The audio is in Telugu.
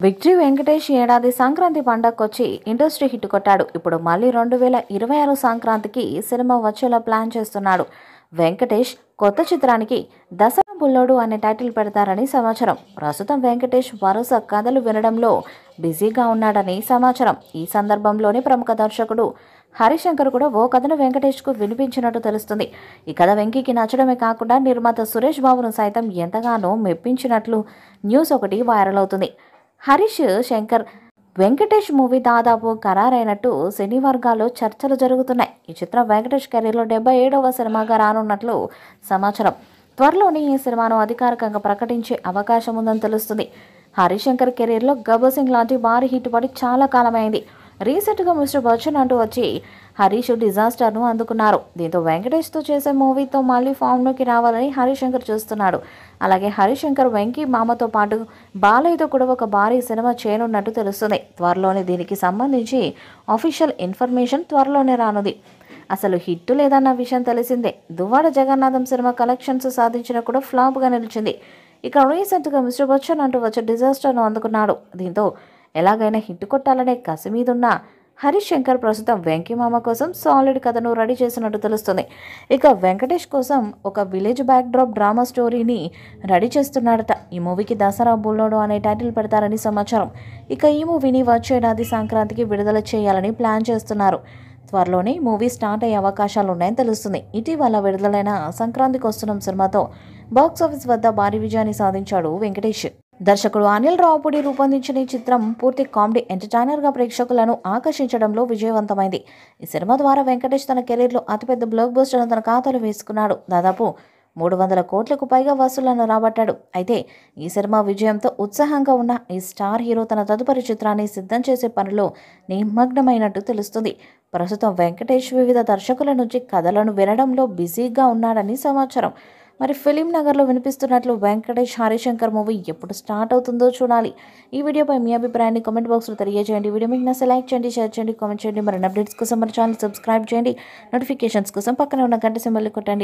విక్టరీ వెంకటేష్ ఏడాది సంక్రాంతి పండగకొచ్చి ఇండస్ట్రీ హిట్ కొట్టాడు. ఇప్పుడు మళ్ళీ 2026 సంక్రాంతికి సినిమా వచ్చేలా ప్లాన్ చేస్తున్నాడు. వెంకటేష్ కొత్త చిత్రానికి దసరా బుల్లోడు అనే టైటిల్ పెడతారని సమాచారం. ప్రస్తుతం వెంకటేష్ వరుస కథలు వినడంలో బిజీగా ఉన్నాడని సమాచారం. ఈ సందర్భంలోనే ప్రముఖ దర్శకుడు హరిశంకర్ కూడా ఓ కథను వెంకటేష్కు వినిపించినట్టు తెలుస్తుంది. ఈ కథ వెంకీకి నచ్చడమే కాకుండా నిర్మాత సురేష్ బాబును సైతం ఎంతగానో మెప్పించినట్లు న్యూస్ ఒకటి వైరల్ అవుతుంది. హరీష్ శంకర్ వెంకటేష్ మూవీ దాదాపు ఖరారైనట్టు సినీ వర్గాల్లో చర్చలు జరుగుతున్నాయి. ఈ చిత్రం వెంకటేష్ కెరీర్లో 77వ సినిమాగా రానున్నట్లు సమాచారం. త్వరలోనే ఈ సినిమాను అధికారికంగా ప్రకటించే అవకాశం ఉందని తెలుస్తుంది. హరీష్ శంకర్ కెరీర్లో గబ్బర్ సింగ్ లాంటి భారీ హిట్ పడి చాలా కాలమైంది. రీసెంట్గా మిస్టర్ బచ్చన్ అంటూ వచ్చి హరీష్ డిజాస్టర్ను అందుకున్నారు. దీంతో వెంకటేష్తో చేసే మూవీతో మళ్ళీ ఫామ్లోకి రావాలని హరీష్ శంకర్ చూస్తున్నాడు. అలాగే హరీష్ శంకర్ వెంకీ మామతో పాటు బాలయ్యతో కూడా ఒక భారీ సినిమా చేయనున్నట్టు తెలుస్తుంది. త్వరలోనే దీనికి సంబంధించి అఫీషియల్ ఇన్ఫర్మేషన్ త్వరలోనే రానుంది. అసలు హిట్ లేదన్న విషయం తెలిసిందే. దువ్వాడ జగన్నాథం సినిమా కలెక్షన్స్ సాధించినా కూడా ఫ్లాప్గా నిలిచింది. ఇక రీసెంట్గా మిస్టర్ బచ్చన్ అంటూ వచ్చే డిజాస్టర్ను అందుకున్నాడు. దీంతో ఎలాగైనా హిట్ కొట్టాలనే కసి మీదున్న హరీష్ శంకర్ ప్రస్తుతం వెంకీ మామ కోసం సాలిడ్ కథను రెడీ చేసినట్టు తెలుస్తుంది. ఇక వెంకటేష్ కోసం ఒక విలేజ్ బ్యాక్డ్రాప్ డ్రామా స్టోరీని రెడీ చేస్తున్నాడట. ఈ మూవీకి దసరా బుల్లోడు అనే టైటిల్ పెడతారని సమాచారం. ఇక ఈ మూవీని వచ్చేడాది సంక్రాంతికి విడుదల చేయాలని ప్లాన్ చేస్తున్నారు. త్వరలోనే మూవీ స్టార్ట్ అయ్యే అవకాశాలు ఉన్నాయని తెలుస్తుంది. ఇటీవల విడుదలైన సంక్రాంతికి వస్తున్న సినిమాతో బాక్సాఫీస్ వద్ద భారీ విజయాన్ని సాధించాడు వెంకటేష్. దర్శకుడు అనిల్ రావుపూడి రూపొందించిన ఈ చిత్రం పూర్తి కామెడీ ఎంటర్టైనర్గా ప్రేక్షకులను ఆకర్షించడంలో విజయవంతమైంది. ఈ సినిమా ద్వారా వెంకటేష్ తన కెరీర్లో అతిపెద్ద బ్లాక్ బస్టర్ తన ఖాతాలో వేసుకున్నాడు. దాదాపు 300 కోట్లకు పైగా వసూళ్లను రాబట్టాడు. అయితే ఈ సినిమా విజయంతో ఉత్సాహంగా ఉన్న ఈ స్టార్ హీరో తన తదుపరి చిత్రాన్ని సిద్ధం చేసే పనిలో నిమగ్నమైనట్టు తెలుస్తుంది. ప్రస్తుతం వెంకటేష్ వివిధ దర్శకుల నుంచి కథలను వినడంలో బిజీగా ఉన్నాడని సమాచారం. మరి ఫిలిం నగర్లో వినిపిస్తున్నట్లు వెంకటేష్ హరిశంకర్ మూవీ ఎప్పుడు స్టార్ట్ అవుతుందో చూడాలి. ఈ వీడియోపై మీ అభిప్రాయాన్ని కామెంట్ బాక్స్లో తెలియజేయండి. వీడియో మీకు నచ్చితే లైక్ చేయండి, షేర్ చేయండి, కామెంట్ చేయండి. మరిన్ని అప్డేట్స్ కోసం మన ఛానల్ సబ్స్క్రైబ్ చేయండి. నోటిఫికేషన్స్ కోసం పక్కనే ఉన్న గంట సింబల్ని కొట్టండి.